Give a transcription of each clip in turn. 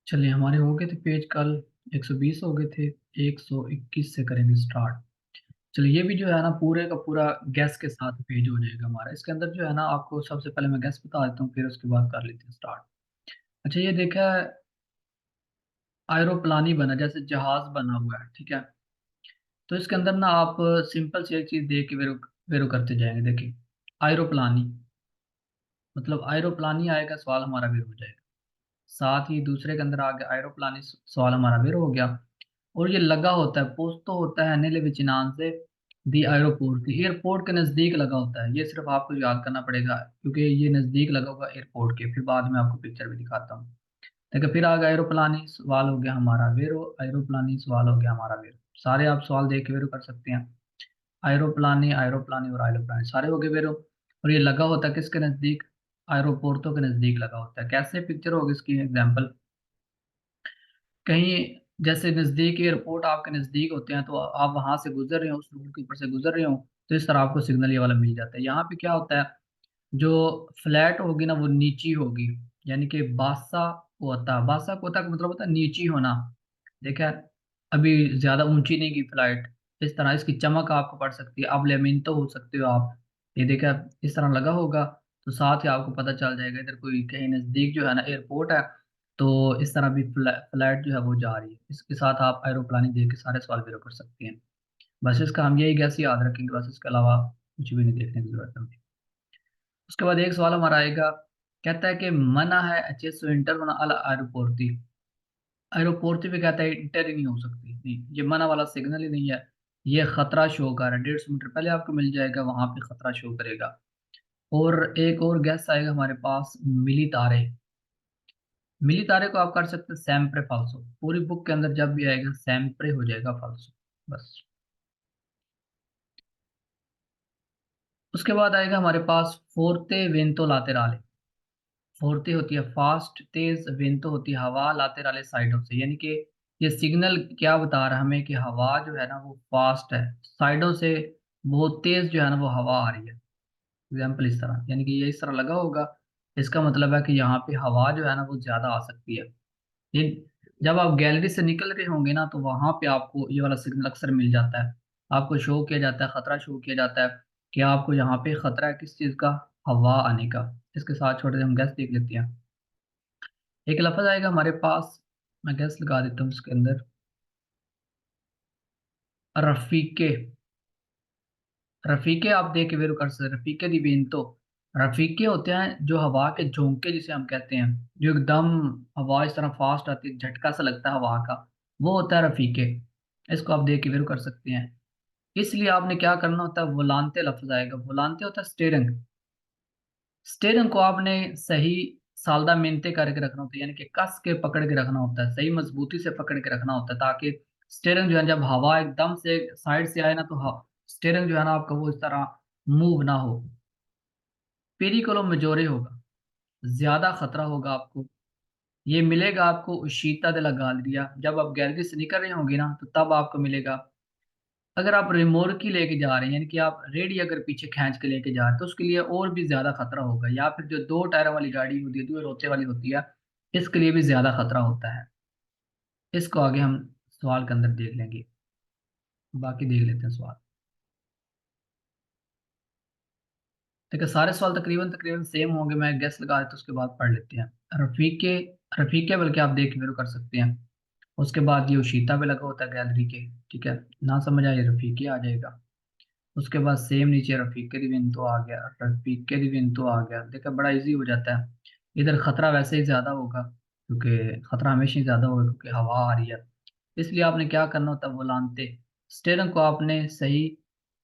चलिए, हमारे हो गए थे पेज कल 120 हो गए थे। 121 से करेंगे स्टार्ट। चलिए, ये भी जो है ना पूरे का पूरा गैस के साथ पेज हो जाएगा हमारा। इसके अंदर जो है ना आपको सबसे पहले मैं गैस बता देता हूँ, फिर उसके बाद कर लेते हैं स्टार्ट। अच्छा, ये देखा है, एरोप्लान ही बना, जैसे जहाज बना हुआ है, ठीक है। तो इसके अंदर ना आप सिंपल सी एक चीज देख के वेरो वेरो करते जाएंगे। देखिए, एरोप्लानी मतलब एरोप्लान ही आएगा, सवाल हमारा वेरो हो जाएगा। साथ ही दूसरे के अंदर आ गया एरोप्लानी, सवाल हमारा वेरो हो गया। और ये लगा होता है, पोस्तो होता है नेले विचिनान से दी एयरपोर्ट की, एयरपोर्ट के नजदीक लगा होता है। ये सिर्फ आपको याद करना पड़ेगा, क्योंकि ये नजदीक लगा होगा एयरपोर्ट के। फिर बाद में आपको पिक्चर भी दिखाता हूँ। देखिए, फिर आ गया एरोप्लानी, सवाल हो गया हमारा वेरो। एरोप्लानी सवाल हो गया हमारा वेरो। सारे आप सवाल देख के वेरो कर सकते हैं। एरोप्लानी, एरोप्लानी और एरोप्लानी सारे हो गए वेरो। और ये लगा होता है किसके नजदीक? एरोपोर्टों के नजदीक लगा होता है। कैसे पिक्चर होगी इसकी एग्जाम्पल? कहीं जैसे नजदीक एयरपोर्ट आपके नजदीक होते हैं, तो आप वहां से गुजर रहे हो, उस रोड के ऊपर से गुजर रहे हो, तो इस तरह आपको सिग्नल ये वाला मिल जाता है। यहाँ पे क्या होता है, जो फ्लैट होगी ना वो नीची होगी, यानी कि बासा कोता, बासा कोता का मतलब होता है नीची होना। देखा है? अभी ज्यादा ऊंची नहीं की फ्लाइट। इस तरह इसकी चमक आपको पड़ सकती है, अब लेमिन तो हो सकते हो आप। ये देखा, इस तरह लगा होगा, तो साथ ही आपको पता चल जाएगा इधर कोई कहीं नजदीक जो है ना एयरपोर्ट है। तो इस तरह भी फ्लाइट जो है वो जा रही है। इसके साथ आप एरोप्लान देख के सारे सवाल भी कर सकते हैं। बस इसका हम यही गैस याद रखेंगे, बस इसके अलावा कुछ भी नहीं देखने की जरूरत है हमें। उसके बाद एक सवाल हमारा आएगा, कहता है कि मना है accesso इंटर अल एरोपोर्टी। एरोपोर्टी पे कहता है इंटर ही नहीं हो सकती, नहीं, ये मना वाला सिग्नल ही नहीं है। ये खतरा शो कर रहा है, 150 मीटर पहले आपको मिल जाएगा, वहां पे खतरा शो करेगा। और एक और गैस आएगा हमारे पास, मिली तारे। मिली तारे को आप कर सकते हैं सैम्प्रे फाल्सो। पूरी बुक के अंदर जब भी आएगा सैम्प्रे हो जाएगा फाल्सो, बस। उसके बाद आएगा हमारे पास फोर्ते वेंतो लातेराले। फोर्ते होती है फास्ट तेज, वेंतो होती है हवा, लातेराले साइडों से। यानी कि ये सिग्नल क्या बता रहा है हमें कि हवा जो है ना वो फास्ट है, साइडों से बहुत तेज जो है ना वो हवा आ रही है। एग्जाम्पल इस तरह, यानी कि ये इस तरह लगा होगा, इसका मतलब है कि यहाँ पे हवा जो है ना वो ज्यादा आ सकती है। ये जब आप गैलरी से निकल रहे होंगे ना, तो वहां पे आपको ये वाला सिग्नल अक्सर मिल जाता है। आपको शो किया जाता है, खतरा शो किया जाता है कि आपको यहाँ पे खतरा है किस चीज का? हवा आने का। इसके साथ छोटे से हम गैस देख लेते हैं। एक लफ्ज आएगा हमारे पास, मैं गैस लगा देता हूँ इसके अंदर, रफीके। रफीके आप देख के वेरू कर सकते हैं। रफीके दी बीन तो रफीके होते हैं जो हवा के झोंके जिसे हम कहते हैं, जो एकदम हवा इस तरह फास्ट आती है, झटका सा लगता है हवा का, वो होता है रफीके। इसको आप देख के वेरू कर सकते हैं। इसलिए आपने क्या करना होता है, वोलांते लफ्ज आएगा। वोलांते होता है स्टेयरिंग। स्टेयरिंग को आपने सही सालदा मेंटे करके रखना होता है, यानी कि कस के पकड़ के रखना होता है, सही मजबूती से पकड़ के रखना होता है, ताकि स्टेयरिंग जो है जब हवा एकदम से साइड से आए ना, तो स्टेयरिंग जो है ना आपका वो इस तरह मूव ना हो। पेरिकोलो मेजोरे होगा, ज्यादा खतरा होगा आपको। ये मिलेगा आपको उशीता दे ला गालरिया, जब आप गैलरी से निकल रहे होंगे ना, तो तब आपको मिलेगा। अगर आप रिमोरकी लेके जा रहे हैं, यानी कि आप रेडी अगर पीछे खींच के लेके जा रहे हैं, तो उसके लिए और भी ज्यादा खतरा होगा। या फिर जो दो टायर वाली गाड़ी होती है, दो रोते वाली होती है, इसके लिए भी ज्यादा खतरा होता है। इसको आगे हम सवाल के अंदर देख लेंगे। बाकी देख लेते हैं सवाल। देखिए, सारे सवाल तकरीबन तकरीबन सेम होंगे, मैं गेस लगा देता हूं, उसके बाद पढ़ लेते हैं। रफीके, रफीके बल्कि आप देख के मेरे को कर सकते हैं। उसके बाद ये उशीता पे लगा होता है गैलरी के, ठीक है। ना समझ आए रफीके आ जाएगा। उसके बाद सेम नीचे रफीके दी बिन तो आ गया, रफीके दी बिन तो आ गया। देखा, बड़ा इजी हो जाता है। इधर खतरा वैसे ही ज्यादा होगा, क्योंकि खतरा हमेशा ही ज्यादा होगा क्योंकि हवा आ रही है। इसलिए आपने क्या करना होता है, वो लानते स्टेयरिंग को आपने सही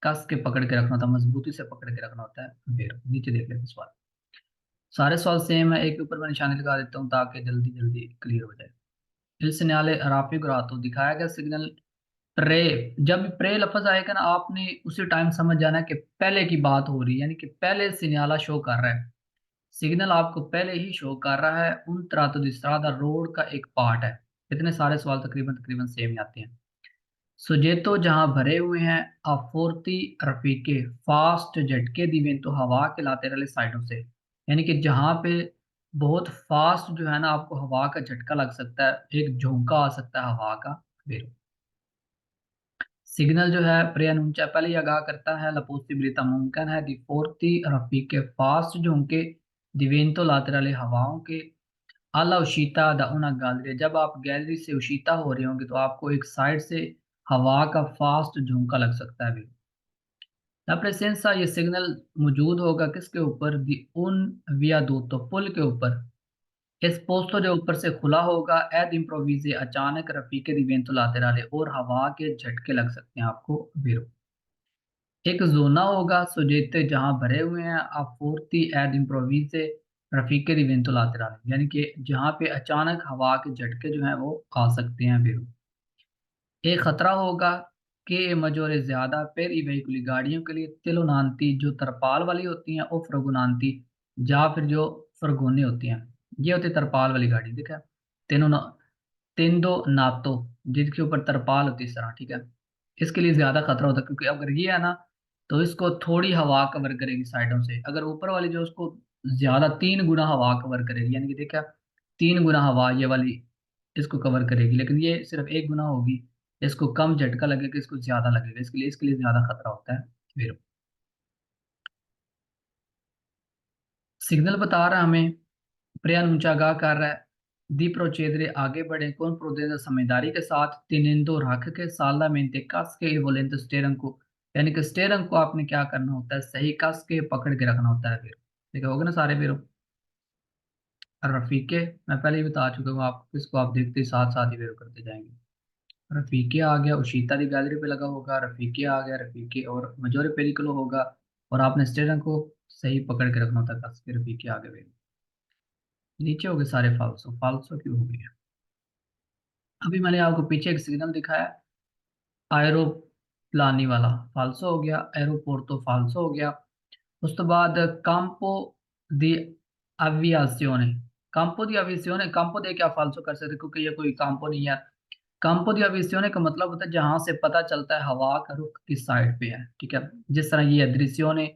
कस के पकड़ के रखना होता है, मजबूती से पकड़ के रखना होता है। फिर नीचे देख लेते हैं सवाल। सारे सवाल सेम है, एक के ऊपर मैं निशानी लगा देता हूँ ताकि जल्दी जल्दी क्लियर हो जाए। इल सिग्नल राफी ग्रातो दिखाया गया सिग्नल प्रे। जब भी प्रे लफ्ज आएगा ना, आपने उसी टाइम समझ जाना है कि पहले की बात हो रही है, यानी कि पहले सिग्नल शो कर रहा है। सिग्नल आपको पहले ही शो कर रहा है। उन त्रातो दी स्ट्रादा रोड का एक पार्ट है। इतने सारे सवाल तकरीबन तकरीबन सेम ही आते हैं। सुजेतो जहां भरे हुए हैं, अफोर्ती रफीके फास्ट झटके दिए तो हवा के लाते रहे साइडों से। यानी कि जहां पे बहुत फास्ट जो है ना आपको हवा का झटका लग सकता है, एक झोंका आ सकता है हवा का। फिर सिग्नल जो है प्रियनुंचा पहले ही आगाह करता है, la possibilità मुमकिन है, दी forti raffiche फास्ट झोंके, di vento laterale हवाओं के, alla uscita da una galleria जब आप गैलरी से उशीता हो रहे होंगे तो आपको एक साइड से हवा का फास्ट झोंका लग सकता है। ला प्रेसेंसा ये सिग्नल मौजूद होगा किसके ऊपर, दी उन वियादूतो पुल के ऊपर, इस पोस्तो जो ऊपर से खुला होगा, एद इम्प्रोविजे अचानक रफीके दी वेंतो लातेराले और हवा के झटके लग सकते हैं आपको। विरो एक जोना होगा सुजेते जहां भरे हुए हैं आप फूर्ती एड इम्प्रोविजे रफीके दी वेंतो लातेराले, यानी कि जहां पे अचानक हवा के झटके जो हैं वो आ सकते हैं। विरो एक खतरा होगा कि मजोरे ज्यादा पेर ई वेहिकुली गाड़ियों के लिए तिलोनांती जो तरपाल वाली होती हैं, और फ्रगुनांती या फिर जो फरगोने होती हैं, ये होती है तरपाल वाली गाड़ी। देखा तीनों ना, तीन दो नातो जिसके ऊपर तरपाल होती है इस तरह, ठीक है। इसके लिए ज्यादा खतरा होता है क्योंकि अगर ये है ना तो इसको थोड़ी हवा कवर करेगी साइडों से, अगर ऊपर वाली जो उसको ज्यादा 3 गुना हवा कवर करेगी, यानी कि देखा 3 गुना हवा ये वाली इसको कवर करेगी, लेकिन ये सिर्फ 1 गुना होगी। इसको कम झटका लगेगा, इसको ज्यादा लगेगा, इसके लिए ज्यादा खतरा होता है। फिर सिग्नल बता रहा है हमें, प्रयान ऊंचा आगाह कर रहा है, दी प्रोचेदरे आगे बढ़े कौन प्रोदेंदा समझदारी के साथ, तिनिंदो रख के साला मेंते कस के बोलेंते स्टेयरिंग को, यानी कि स्टेयरिंग को आपने क्या करना होता है, सही कस के पकड़ के रखना होता है। फिर ठीक होगा ना सारे फिर। रफीके मैं पहले ही बता चुका हूँ आपको, इसको आप देखते ही साथ साथ ही फिर करते जाएंगे। रफीके आ गया, उशीता दी गैलरी पे लगा होगा, रफीके आ गया, रफीके और मजोरे पेरिकलो होगा, और आपने स्टेयरिंग को सही पकड़ के रखना होता है कस के। रफीके आ गए, नीचे हो गए सारे फालसो, फालसो क्यों हो गया। अभी मैंने आपको पीछे एक सिग्नल दिखाया एरोप्लानी वाला, फालसो हो गया, एरोपोर्टो फालसो हो गया। उस तो बाद कांपो दी अवियासियोने, कांपो दी अवियासियोने, कांपो दे क्या फालसो कर सकते क्योंकि ये कोई कांपो नहीं है। कांपो दी अवियासियोने का मतलब होता है जहां से पता चलता है हवा का रुख किस साइड पे है, ठीक है। जिस तरह ये दृश्योने,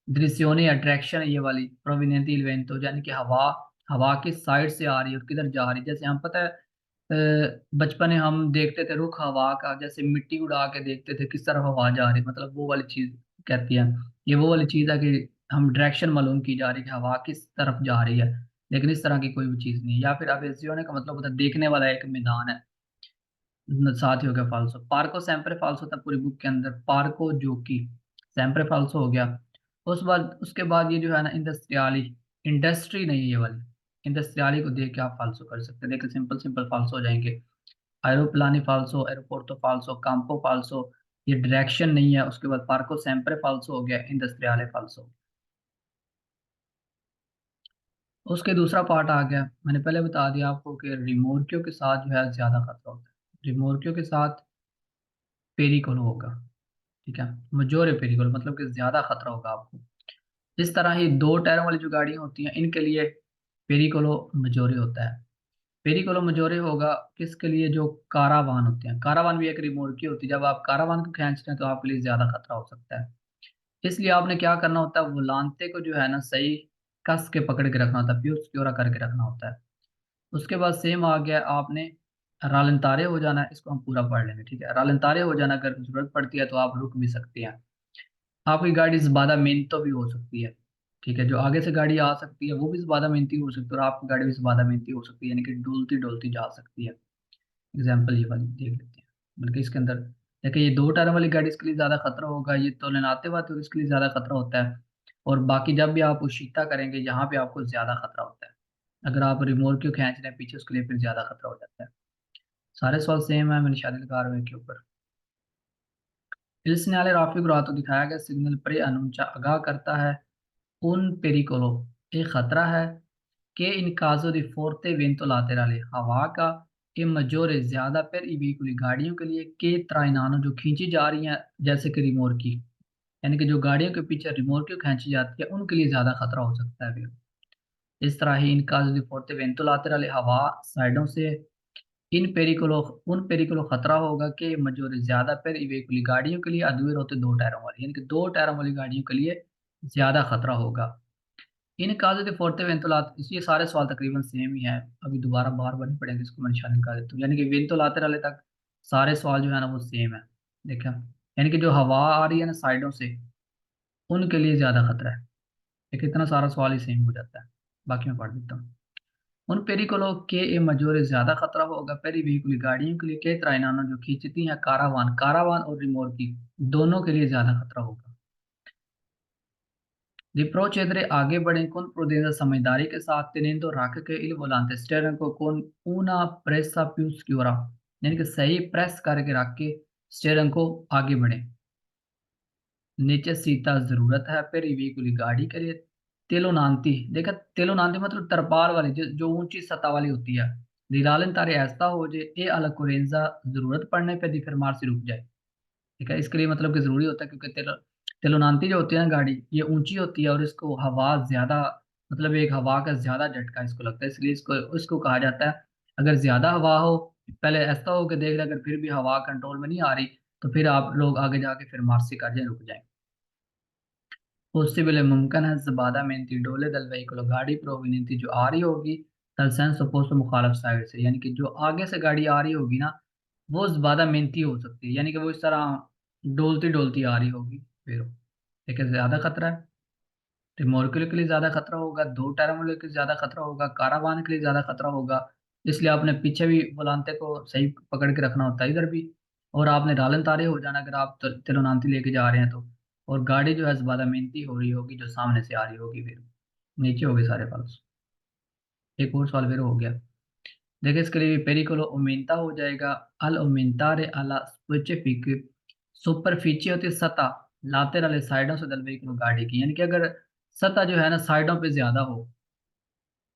दृश्योने अट्रैक्शन ये वाली प्रोविनेंट इवेंट, यानी कि हवा हवा किस साइड से आ रही है और किधर जा रही है। जैसे हम पता है बचपन में हम देखते थे रुख हवा का, जैसे मिट्टी उड़ा के देखते थे किस तरफ हवा जा रही है, मतलब वो वाली चीज कहती है। ये वो वाली चीज है कि हम डायरेक्शन मालूम की जा रही है कि हवा किस तरफ जा रही है, लेकिन इस तरह की कोई भी चीज नहीं है। या फिर अवेजियोने का मतलब होता है देखने वाला एक मैदान है। साथ ही हो गया फाल्सो, पार्को सेम्प्रे फाल्सो था पूरी बुक के अंदर, पार्को जो कि सेम्प्रे फाल्सो हो गया। उसके बाद ये जो है ना इंडस्ट्रियाली, इंडस्ट्री नहीं है ये वाली, इंडस्ट्रियाली को देख के आप फाल्सो कर सकते हैं। देखिए सिंपल सिंपल फाल्सो हो जाएंगे, एरोप्लानी फाल्सो, एरोपोर्टो फाल्सो, काम्पो फाल्सो, ये डायरेक्शन नहीं है। उसके बाद पार्को सेम्प्रे फाल्सो हो गया, इंडस्ट्रियाले फाल्सो। उसके दूसरा पार्ट आ गया, मैंने पहले बता दिया आपको कि रिमोर्कियो के साथ जो है ज्यादा खतरा होता है, रिमोर्कियो के साथ पेरिकोलो होगा, ठीक है। मजोरे पेरिकोलो मतलब कि ज्यादा खतरा होगा आपको। इस तरह ही 2 टायरों वाली जो गाड़ियां होती हैं इनके लिए पेरिकोलो मजोरे होता है। पेरिकोलो मजोरे होगा किसके लिए, जो कारावान होते हैं, कारावान भी एक रिमोर्की होती है, जब आप कारावान को खींच रहे हैं तो आपके लिए ज्यादा खतरा हो सकता है। इसलिए आपने क्या करना होता है, वो लानते को जो है ना सही कस के पकड़ के रखना होता है, प्यूर सिक्योरा करके रखना होता है। उसके बाद सेम आ गया, आपने रालंतारे हो जाना है, इसको हम पूरा पढ़ लेंगे, ठीक है। रालंतारे हो जाना, अगर जरूरत पड़ती है तो आप रुक भी सकते हैं। आपकी गाड़ी ज़्यादा मेहनत भी हो सकती है, ठीक है। जो आगे से गाड़ी आ सकती है वो भी ज़्यादा मेहनती हो सकती है, और आपकी गाड़ी भी ज़्यादा मेहनती हो सकती है, यानी कि डोलती डोलती जा सकती है। एग्जाम्पल ये वाली देख लेते हैं, बल्कि इसके अंदर देखिए ये 2 टायर वाली गाड़ी इसके लिए ज़्यादा खतरा होगा, ये तो लेनाते हुआ तो इसके लिए ज़्यादा खतरा होता है। और बाकी जब भी आप उशीता करेंगे यहाँ पे आपको ज़्यादा खतरा होता है। अगर आप रिमोट क्यों खींच रहे हैं पीछे, उसके लिए फिर ज़्यादा खतरा हो जाता है। सारे सवाल सेम है, मैंने शादी कार के ऊपर। Il segnale traffico रातों दिखाया गया सिग्नल प्रे अनुंचा आगाह करता है उन पेरिकोलो, एक खतरा है कि इन काजो दी फोर्ते वेंतो लातेराले हवा का, कि मजोरे ज्यादा पर ई व्हीकुली गाड़ियों के लिए, के त्राइनानो जो खींची जा रही हैं जैसे कि रिमोट की, यानी कि जो गाड़ियों के पीछे रिमोट की खींची जाती है उनके लिए ज्यादा खतरा हो सकता है। इस तरह ही इन काजो दी फोर्ते वेंतो लातेराले हवा साइडों से, इन पेरिकुलो उन पेरिकुलो खतरा होगा कि मजोरे ज्यादा पर वेहिकुलर गाड़ियों के लिए, अधूरे होते 2 टायरों वाली, यानी कि 2 टायरों वाली गाड़ियों के लिए ज्यादा खतरा होगा। इन काजो दे फोर्ते वेंतुलात, ये सारे सवाल तकरीबन सेम ही है। अभी दोबारा बार बार नहीं पढ़ेंगे, इसको मैं निशान निकाल देता हूँ। यानी कि वेंतुलाते वाले तक सारे सवाल जो है ना वो सेम है। देखा, यानी कि जो हवा आ रही है ना साइडों से, उनके लिए ज्यादा खतरा है। एक इतना सारा सवाल ही सेम हो जाता है। बाकी मैं पढ़ देता हूँ। उन पेरिकोलो के ए मजोरे ज्यादा खतरा होगा पेरी व्हीकुल गाड़ियों के लिए, के त्राइनानो जो खींचती हैं कारावान, कारावान और रिमोर्की दोनों के लिए ज्यादा खतरा होगा। रिप्रोचेदरे आगे बढ़े con prudencia समझदारी के साथ teniendo रख के il volante स्टीयरिंग को con una presa più sicura, यानी कि सही प्रेस करके रख के स्टीयरिंग को आगे बढ़े। नीचे सीता जरूरत है फिर व्हीकुल गाड़ी के लिए। तेलोनांती, देखा तेलोनांती मतलब तरपाल वाली जो ऊंची सतह वाली होती है। दिलालन तारे ऐसा हो जे ए अलकोरेंजा, जरूरत पड़ने पे दी फिर मार से रुक जाए। ठीक है, इसके लिए मतलब कि जरूरी होता है क्योंकि तेलोनांती जो होती है ना गाड़ी, ये ऊंची होती है और इसको हवा ज्यादा, मतलब एक हवा का ज्यादा झटका इसको लगता है, इसलिए इसको इसको कहा जाता है। अगर ज्यादा हवा हो, पहले ऐसा हो कि देख रहे अगर फिर भी हवा कंट्रोल में नहीं आ रही, तो फिर आप लोग आगे जाके फिर मार्सी कर जाए, रुक जाए। पॉसिबल मुमकिन है ज़बादा मेंती डोले दल वहीकुलो गाड़ी प्रोविनेंती जो आ रही होगी दल सेंस सपोज मुखालफ साइड से, यानी कि जो आगे से गाड़ी आ रही होगी ना, वो ज़बादा मेंती हो सकती है, यानी कि वो इस तरह डोलती डोलती आ रही होगी फिर। लेकिन ज़्यादा खतरा है। रिमोर्कल के लिए ज़्यादा खतरा होगा, दो टायरों वाले के लिए ज़्यादा खतरा होगा, कारावान के लिए ज़्यादा खतरा होगा। इसलिए आपने पीछे भी वलानते को सही पकड़ के रखना होता है, इधर भी। और आपने रालन तारे हो जाना अगर आप तिरुनांती लेके जा रहे हैं तो। और गाड़ी जो है ज़्यादा मेहनती हो रही होगी जो सामने से आ रही होगी फिर। नीचे हो गए सारे फल्स। एक और सवाल फिर हो गया। देखिए इसके लिए पेरिकोलो उमेंता हो जाएगा। अल उमेंटारे अला स्पेसिफिक, सुपरफिची होती है सतह, लातेरल साइडों से दल व्हीकल गाड़ी की, यानी कि अगर सतह जो है ना साइडों पे ज्यादा हो,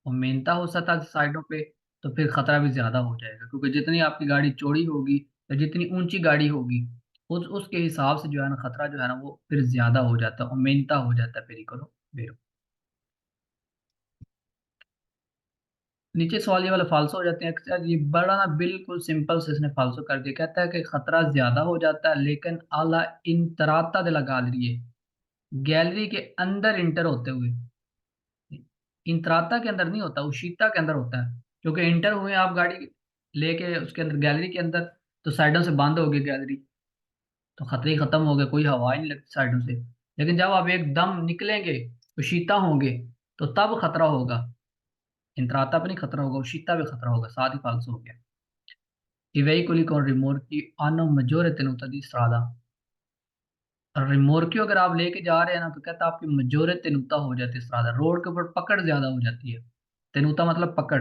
और मेनता हो सतह साइडों पे, तो फिर खतरा भी ज्यादा हो जाएगा, क्योंकि जितनी आपकी गाड़ी चौड़ी होगी या जितनी ऊंची गाड़ी होगी, उस उसके हिसाब से जो है ना खतरा जो है ना वो फिर ज्यादा हो जाता है और मेनता हो जाता है पेरिकोलो वेरो। नीचे सवाल ये वाला फाल्सो हो जाते हैं अक्सर, ये बड़ा ना बिल्कुल सिंपल से इसने फाल्सो कर दिया। कहता है कि खतरा ज्यादा हो जाता है लेकिन आला इंतराता दे लगा लिए, गैलरी के अंदर इंटर होते हुए। इंत्राता के अंदर नहीं होता, उशीता के अंदर होता है। क्योंकि इंटर हुए आप गाड़ी लेके उसके अंदर गैलरी के अंदर, तो साइडों से बंद हो गई गैलरी, तो खतरे ही खत्म हो गए, कोई हवा ही नहीं लगती साइडों से। लेकिन जब आप एकदम निकलेंगे, उशीता होंगे, तो तब खतरा होगा। इंत्राता पे नहीं खतरा होगा, उशीता पे खतरा होगा, साथ ही फालसो हो गया। I veicoli con rimorchi hanno maggiore tenuta di strada। और रिमोर्कियो अगर आप लेके जा रहे हैं ना, तो कहता है आपकी मजोरे तेनुता हो जाती है, ज्यादा रोड के ऊपर पकड़ ज्यादा हो जाती है। तेनुता मतलब पकड़,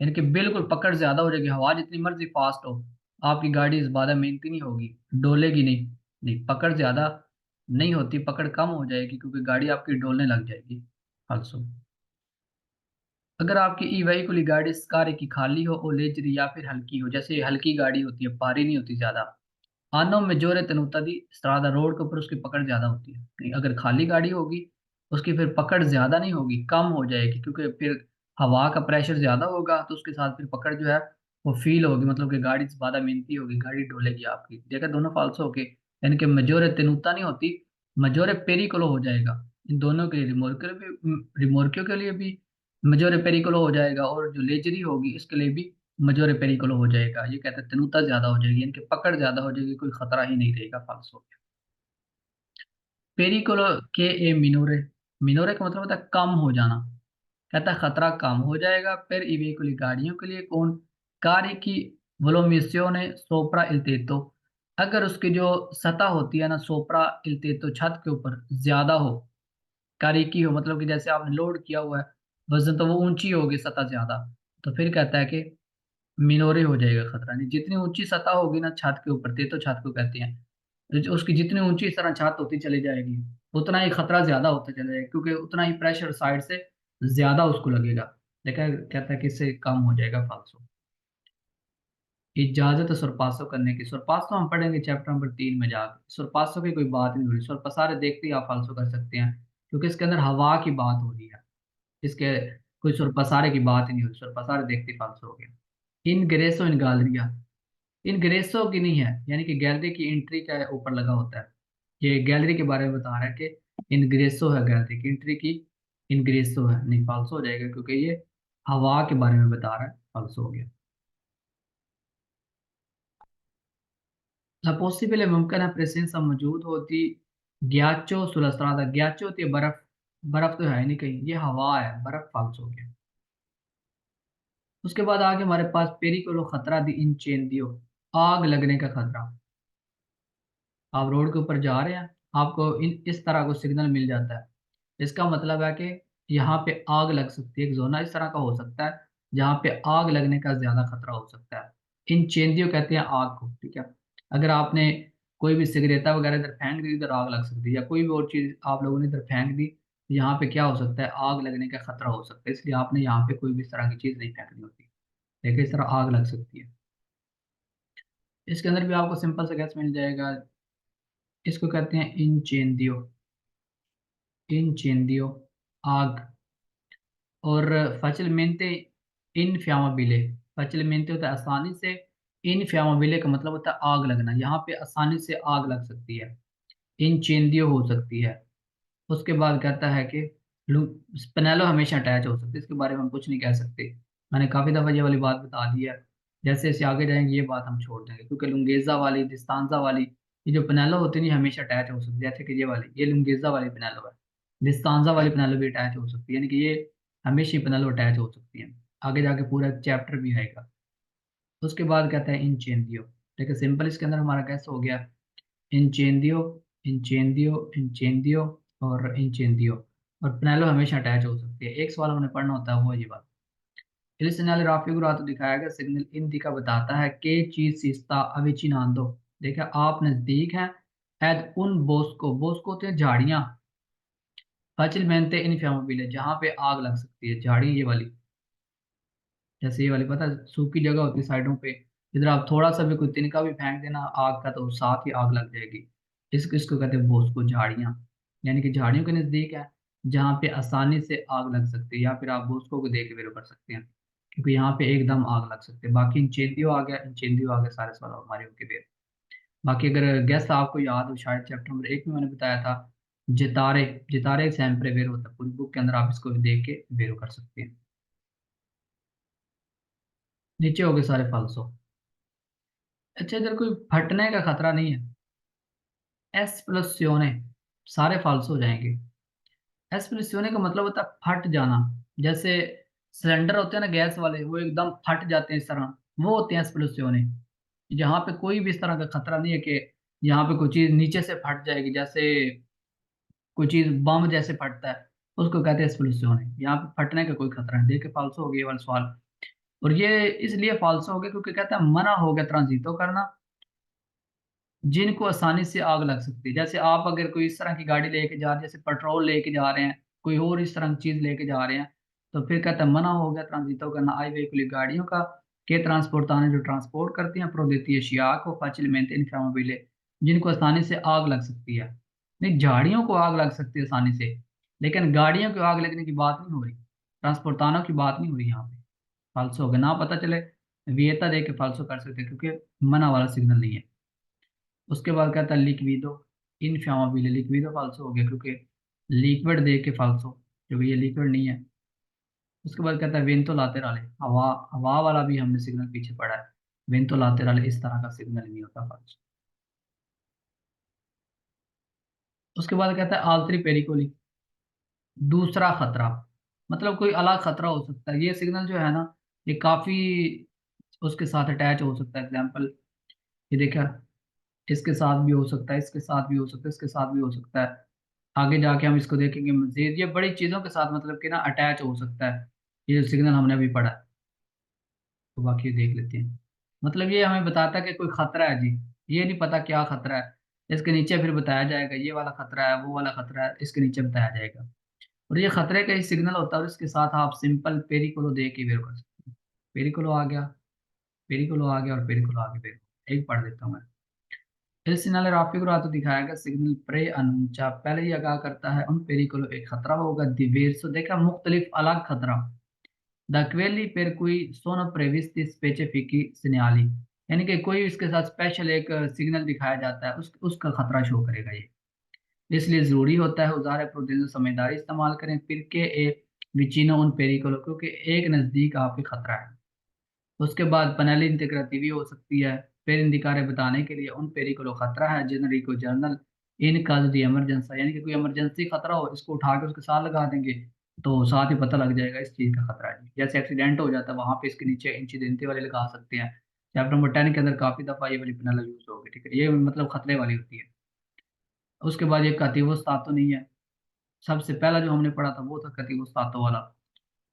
यानी कि बिल्कुल पकड़ ज्यादा हो जाएगी, हवा जितनी मर्जी फास्ट हो, आपकी गाड़ी इस ज्यादा मेहनती नहीं होगी, डोलेगी नहीं। नहीं, पकड़ ज्यादा नहीं होती, पकड़ कम हो जाएगी क्योंकि गाड़ी आपकी डोलने लग जाएगी। ऑल्सो अगर आपकी ई व्हीकल गाड़ी कार की खाली हो और लेजरी या फिर हल्की हो, जैसे हल्की गाड़ी होती है, भारी नहीं होती ज्यादा, आनो में जोरे तेनुता दी स्ट्रादा रोड के ऊपर उसकी पकड़ ज्यादा होती है। नहीं, अगर खाली गाड़ी होगी उसकी फिर पकड़ ज्यादा नहीं होगी, कम हो जाएगी, क्योंकि फिर हवा का प्रेशर ज्यादा होगा तो उसके साथ फिर पकड़ जो है वो फील होगी, मतलब कि गाड़ी ज्यादा मेहनती होगी, गाड़ी डोलेगी आपकी। देखा दोनों फाल्सो होके, यानी कि मजोरे तेनुता नहीं होती, मजोरे पेरिकोलो हो जाएगा। इन दोनों के लिए रिमोर्कियो के लिए भी मजोरे पेरिकोलो हो जाएगा, और जो लेजरी होगी इसके लिए भी मजोरे पेरिकोलो हो जाएगा। ये कहते हैं तेनुता ज्यादा हो जाएगी, यानी कि पकड़ ज्यादा हो जाएगी, कोई खतरा ही नहीं रहेगा, फाल्स हो गया। पेरिकोलो के ए मिनोरे, मिनोरे का मतलब होता है कम हो जाना। कहता है खतरा कम हो जाएगा फिर इवेकुली गाड़ियों के लिए कौन, कार्य की वोलोमिसियोने सोप्रा इल्तेतो, अगर उसकी जो सतह होती है ना सोप्रा इल्तेतो छत के ऊपर ज्यादा हो, कार्य की हो मतलब कि जैसे आपने लोड किया हुआ है वजन, तो वो ऊंची होगी सतह ज्यादा, तो फिर कहता है कि मिनोरे हो जाएगा खतरा। नहीं, जितनी ऊंची सतह होगी ना छत के ऊपर, ते तो छत को कहते हैं, उसकी जितनी ऊंची इस तरह छत होती चली जाएगी, उतना ही खतरा ज्यादा होता चला जाएगा, क्योंकि उतना ही प्रेशर साइड से ज्यादा उसको लगेगा। लेकिन कहता है कि इससे कम हो जाएगा फालसो। इजाजत है सुरपासो करने की, सुरपासो हम पढ़ेंगे चैप्टर नंबर 3 में जाकर, सुरपासो की कोई बात नहीं हो रही, सुरपसारे देखते ही आप फालसो कर सकते हैं, क्योंकि इसके अंदर हवा की बात हो रही है। इसके कोई सुरपसारे की बात ही नहीं हो रही, सुरपसारे देखते ही फालसो हो गया। इन ग्रेसो इन गालरिया, इन ग्रेसो की नहीं है, यानी कि गैलरी की एंट्री का ऊपर लगा होता है। ये गैलरी के बारे में बता रहा है कि इन ग्रेसो है गैलरी की एंट्री की, इंक्रीज तो है नहीं, फाल्सो हो जाएगा क्योंकि ये हवा के बारे में बता रहा है, फाल्सो हो गया। पॉसिबल है, मुमकिन है, प्रेजेंस मौजूद होती, ग्याचो सुलस्त्राता, ग्याचो होती है बर्फ, बर्फ तो है ही नहीं कहीं, ये हवा है, बर्फ फाल्सो हो गया। उसके बाद आगे हमारे पास पेरिकोलो खतरा दी इंचेंदियो, आग लगने का खतरा। आप रोड के ऊपर जा रहे हैं, आपको इस तरह को सिग्नल मिल जाता है, इसका मतलब है कि यहाँ पे आग लग सकती है, एक जोना इस तरह का हो सकता है जहाँ पे आग लगने का ज्यादा खतरा हो सकता है। इंचेंदियो कहते हैं आग को, ठीक है। अगर आपने कोई भी सिगरेटा वगैरह इधर फेंक दी, इधर आग लग सकती है, या कोई भी और चीज आप लोगों ने इधर फेंक दी, तो यहाँ पे क्या हो सकता है, आग लगने का खतरा हो सकता है, इसलिए आपने यहाँ पे कोई भी इस तरह की चीज नहीं फेंकनी होती, देखिए इस तरह आग लग सकती है। इसके अंदर भी आपको सिंपल सा गैस मिल जाएगा, इसको कहते हैं इंचेंदियो, इंचेंदियो आग। और फैसिलमेंटे इनफ्यामाबिले, फैसिलमेंटे होता है आसानी से, इनफ्यामाबिले का मतलब होता है आग लगना, यहाँ पे आसानी से आग लग सकती है, इंचेंदियो हो सकती है। उसके बाद कहता है कि स्पिनेलो हमेशा अटैच हो सकती है, इसके बारे में हम कुछ नहीं कह सकते, मैंने काफी दफा ये वाली बात बता दी है। जैसे जैसे आगे जाएंगे ये बात हम छोड़ देंगे, क्योंकि लुंगेजा वाली, डिस्तांजा वाली, ये जो पिनेलो होती है ये हमेशा अटैच हो सकती है, जैसे कि ये वाली, ये लुंगेजा वाली पिनेलो है, डिस्तांजा वाली पिनेलो भी अटैच हो सकती है, यानी कि ये हमेशा ही पिनेलो अटैच हो सकती है। आगे जाके पूरा चैप्टर भी आएगा। उसके बाद कहता है इंचेंदियो, देखिए सिंपल इसके अंदर हमारा कैसे हो गया, इंचेंदियो, इंचेंदियो, इंचेंदियो और इंचेंदियो, और पिनेलो हमेशा अटैच हो सकती है। एक सवाल हमने पढ़ना होता है वो ये बात। Il segnale raffigurato दिखाया गया सिग्नल इन दिखा बताता है कि चीज सिस्ता अविचिनांदो, देखा आप नजदीक हैं, एद उन बोस्को, बोस्को होते हैं झाड़ियां, फैसिलमेंटे इनफियामाबिले जहाँ पे आग लग सकती है, झाड़ी ये वाली, जैसे ये वाली पता है सूखी जगह होती है साइडों पे, इधर आप थोड़ा सा भी कोई तिनका भी फेंक देना आग का तो साथ ही आग लग जाएगी। इसको कहते हैं बोस्को, झाड़ियाँ, यानी कि झाड़ियों के नजदीक है जहाँ पे आसानी से आग लग सकती है, या फिर आप बोस्को को देख के वेरो कर सकते हैं, क्योंकि यहाँ पे एकदम आग लग सकती है। बाकी इंचेंदियो आ गया, इंचेंदियो आ गया, सारे सवाल हमारे होके बेर। बाकी अगर गेस्ट आपको याद हो, शायद चैप्टर नंबर 1 में मैंने बताया था, जितारे, जितारे सैंपरे बेर होता है, पूरी बुक के अंदर आप इसको भी देख के बेरो कर सकते हैं। नीचे हो गए सारे फालसो। अच्छा, इधर कोई फटने का खतरा नहीं है, एस्प्लोसियोने, सारे फाल्स हो जाएंगे। एस्प्लोसियोने का मतलब होता है फट जाना, जैसे सिलेंडर होते हैं ना गैस वाले, वो एकदम फट जाते हैं इस तरह, वो होते हैं एस्प्लोसियोने। यहाँ पे कोई भी इस तरह का खतरा नहीं है कि यहाँ पे कोई चीज नीचे से फट जाएगी, जैसे कोई चीज बम जैसे फटता है, उसको कहते हैं एस्प्लोसियोने। यहाँ पे फटने का कोई खतरा नहीं, देखिए फाल्सो हो गया ये वाला सवाल। और ये इसलिए फाल्सो हो गया क्योंकि कहता है मना हो गया ट्रांजितो करना जिनको आसानी से आग लग सकती है। जैसे आप अगर कोई इस तरह की गाड़ी लेके जा रहे हैं, जैसे पेट्रोल लेके जा रहे हैं, कोई और इस तरह की चीज लेके जा रहे हैं, तो फिर कहता है मना हो गया ट्रांजितो करना आई वेहिकुलर गाड़ियों का, के ट्रांसपोर्टाने जो ट्रांसपोर्ट करती हैं प्रोदेती अशिया को facilmente inflammabile, जिनको आसानी से आग लग सकती है। नहीं, झाड़ियों को आग लग सकती है आसानी से, लेकिन गाड़ियों को आग लगने की बात नहीं हो रही, ट्रांसपोर्टानों की बात नहीं हो रही यहाँ पे। फाल्सो हो गया, ना पता चले वियता दे के फाल्सो कर सकते हैं, क्योंकि मना वाला सिग्नल नहीं है। उसके बाद कहता है लिक्विडो इनफ्लामेबल, लिक्विडो फाल्सो हो गया क्योंकि लिक्विड दे के फाल्सो, क्योंकि ये लिक्विड नहीं है। उसके बाद कहता है वेंतो लातेराले, हवा, हवा वाला भी हमने सिग्नल पीछे पढ़ा है, वेंतो लातेराले इस तरह का सिग्नल नहीं होता फाल्सो। उसके बाद कहता है आल्तरी पेरिकोली, दूसरा खतरा, मतलब कोई अलग खतरा हो सकता है, ये सिग्नल जो है ना, ये काफी उसके साथ अटैच हो सकता है। एग्जाम्पल ये देखा, इसके साथ भी हो सकता है, इसके साथ भी हो सकता है, इसके साथ भी हो सकता है। आगे जाके हम इसको देखेंगे मजीद, ये बड़ी चीजों के साथ मतलब कि ना अटैच हो सकता है, ये जो सिग्नल हमने अभी पढ़ा है। तो बाकी देख लेते हैं, मतलब ये हमें बताता है कि कोई खतरा है जी, ये नहीं पता क्या खतरा है, इसके नीचे फिर बताया जाएगा ये वाला खतरा है, वो वाला खतरा है, इसके नीचे बताया जाएगा। और ये खतरे का ही सिग्नल होता है, और इसके साथ आप सिंपल पेरिकोलो दे के वेर कर सकते हैं। पेरिकोलो आ गया, पेरिकोलो आ गया, और पेरिकोलो आ गया, एक पढ़ देता हूँ मैं। Il segnale raffigurato दिखाएगा सिग्नल प्रे अनुचा, पहले ही आगाह करता है उन पेरिकोलो एक खतरा होगा, diverso देखा मुख्तलिफ अलग खतरा, the quelli per cui sono previsti specifici segnali, यानी कि कोई इसके साथ स्पेशल एक सिग्नल दिखाया जाता है, उसका खतरा शो करेगा ये। इसलिए जरूरी होता है उजारे प्रोटेजो समझदारी इस्तेमाल करें फिर के ए विचिनो उन पेरिकोलो, क्योंकि एक नजदीक आपके खतरा है। उसके बाद पनेली इंटीग्रेटिव हो सकती है। फिर इंदिकारे बताने के लिए उन पेरिकोलो खतरा है जनरली को जर्नल इन काज दी इमरजेंसी, यानी कि कोई इमरजेंसी खतरा हो इसको उठा के उसके साथ लगा देंगे तो साथ ही पता लग जाएगा इस चीज का खतरा है। जैसे एक्सीडेंट हो जाता है वहां पे इसके नीचे इंसिडेंटी वाले लगा सकते हैं। चैप्टर नंबर 10 के अंदर काफी दफा ये वाली पैनल यूज होगी, ठीक है, ये मतलब खतरे वाली होती है। उसके बाद ये कतिवो स्तातो नहीं है। सबसे पहला जो हमने पढ़ा था वो था कतिवो स्तातो वाला।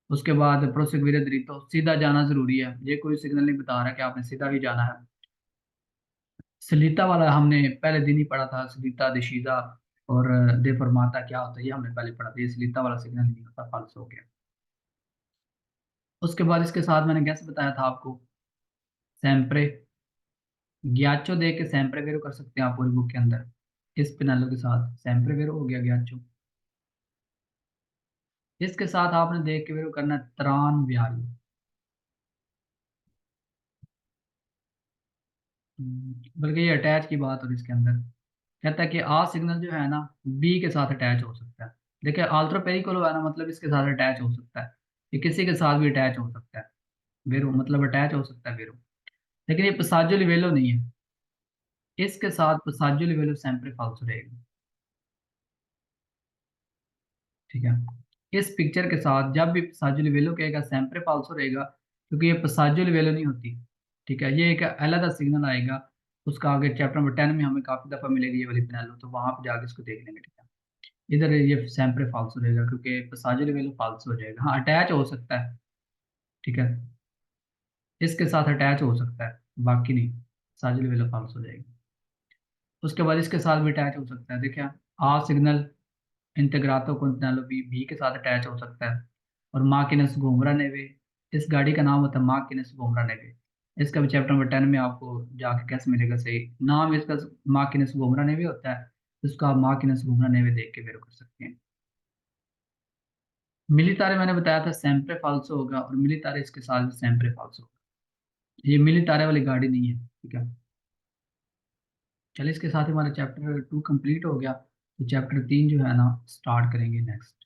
उसके बाद प्रोसेगुरे दरितो, सीधा जाना जरूरी है, ये कोई सिग्नल नहीं बता रहा कि आपने सीधा ही जाना है। सलीता वाला हमने पहले दिन ही पढ़ा था, सलीता दिशीदा और दे फरमाता क्या होता है ये हमने पहले पढ़ा था, ये सलीता वाला सिग्नल नहीं होता, फाल्स हो गया। उसके बाद इसके साथ मैंने कैसे बताया था आपको, सैम्प्रे ग्याचो दे के सैम्प्रे वेरो कर सकते हैं आप पूरी बुक के अंदर। इस पिनालो के साथ सैम्प्रे वेरो हो गया ग्याचो। इसके साथ आपने देख के वेरो करना है त्रान व्यारी। बल्कि ये अटैच की बात और इसके अंदर कहता है कि आ सिग्नल जो है ना बी के साथ अटैच हो सकता है। देखिए अल्ट्रा पेरिकोलो है ना, मतलब इसके साथ अटैच हो सकता है, ये किसी के साथ भी अटैच हो सकता है। वेरो मतलब अटैच हो सकता है वेरो, लेकिन ये पसाजो लिवेलो नहीं है। इसके साथ पसाजो लिवेलो sempre फाल्सो रहेगा, ठीक है। इस पिक्चर के साथ जब भी पसाजो लिवेलो कहेगा sempre फाल्सो रहेगा, क्योंकि ये पसाजो लिवेलो नहीं होती, ठीक है। ये एक अलग सिग्नल आएगा, उसका आगे चैप्टर नंबर 10 में हमें काफी दफा मिलेगी ये वाली पिनालो, तो वहां पे जाके इसको देख लेंगे, ठीक है। इधर ये sempre फाल्सो रहेगा क्योंकि पसाजो लिवेलो फाल्सो हो जाएगा। हाँ अटैच हो सकता है, ठीक है, इसके साथ अटैच हो सकता है, बाकी नहीं, पसाजो लिवेलो फाल्सो हो जाएगी। उसके बाद इसके साथ भी अटैच हो सकता है, देखिए आ सिग्नल इंटीग्रातो कॉन्टिनेंटल भी के साथ अटैच हो सकता है। और मार्किनस घूमरा नेवे, इस गाड़ी का नाम होता है मार्किनस घूमरा नेवे। इसका भी चैप्टर नंबर 10 में आपको जाके कैसे मिलेगा सही नाम इसका, मार्किनस घूमरा नेवे होता है, इसको आप मार्किनस घूमरा नेवे देख के वेरो कर सकते हैं। मिलितारे मैंने बताया था सेम्प्रे फाल्सो होगा, और मिलितारे इसके साथ भी सेम्प्रे फाल्सो होगा। ये मिलितारे वाली गाड़ी नहीं है, ठीक है। चलिए इसके साथ ही हमारा चैप्टर 2 कंप्लीट हो गया, तो चैप्टर 3 जो है ना स्टार्ट करेंगे नेक्स्ट।